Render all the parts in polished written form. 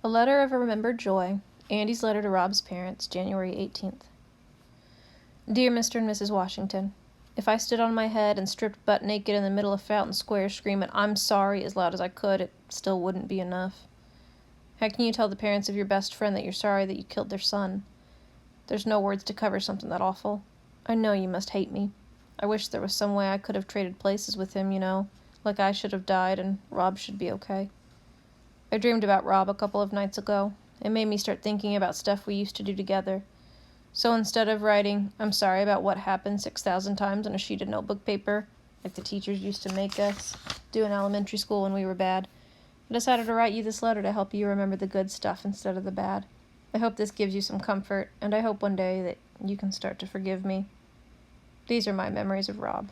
A letter of a remembered joy. Andy's letter to Rob's parents, January 18th. Dear Mr. and Mrs. Washington, if I stood on my head and stripped butt naked in the middle of Fountain Square screaming, "I'm sorry," as loud as I could, it still wouldn't be enough. How can you tell the parents of your best friend that you're sorry that you killed their son? There's no words to cover something that awful. I know you must hate me. I wish there was some way I could have traded places with him, like I should have died and Rob should be okay. I dreamed about Rob a couple of nights ago. It made me start thinking about stuff we used to do together. So instead of writing, "I'm sorry about what happened" 6,000 times on a sheet of notebook paper, like the teachers used to make us do in elementary school when we were bad, I decided to write you this letter to help you remember the good stuff instead of the bad. I hope this gives you some comfort, and I hope one day that you can start to forgive me. These are my memories of Rob.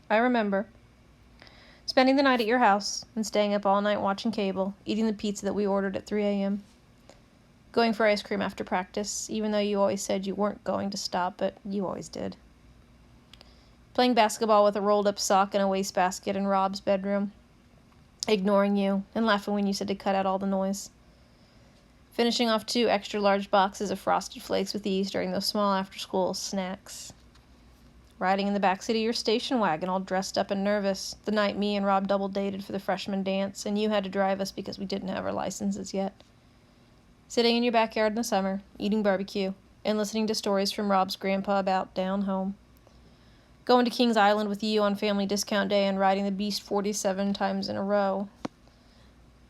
I remember spending the night at your house and staying up all night watching cable, eating the pizza that we ordered at 3 a.m., going for ice cream after practice, even though you always said you weren't going to stop, but you always did. Playing basketball with a rolled-up sock and a wastebasket in Rob's bedroom, ignoring you and laughing when you said to cut out all the noise. Finishing off 2 extra-large boxes of Frosted Flakes with ease during those small after-school snacks. Riding in the backseat of your station wagon all dressed up and nervous, the night me and Rob double-dated for the freshman dance, and you had to drive us because we didn't have our licenses yet. Sitting in your backyard in the summer, eating barbecue, and listening to stories from Rob's grandpa about down home. Going to Kings Island with you on family discount day and riding the Beast 47 times in a row.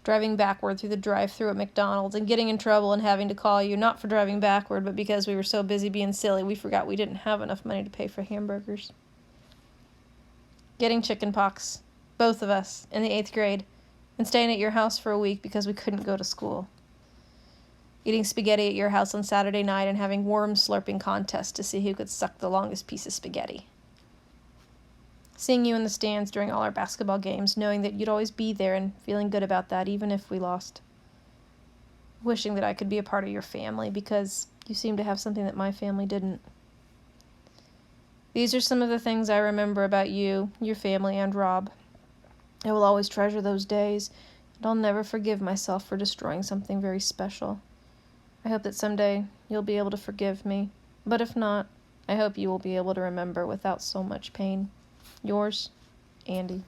Driving backward through the drive-thru at McDonald's and getting in trouble and having to call you, not for driving backward, but because we were so busy being silly we forgot we didn't have enough money to pay for hamburgers. Getting chicken pox, both of us, in the 8th grade, and staying at your house for a week because we couldn't go to school. Eating spaghetti at your house on Saturday night and having worm slurping contests to see who could suck the longest piece of spaghetti. Seeing you in the stands during all our basketball games, knowing that you'd always be there and feeling good about that even if we lost. Wishing that I could be a part of your family because you seem to have something that my family didn't. These are some of the things I remember about you, your family, and Rob. I will always treasure those days, and I'll never forgive myself for destroying something very special. I hope that someday you'll be able to forgive me, but if not, I hope you will be able to remember without so much pain. Yours, Andy.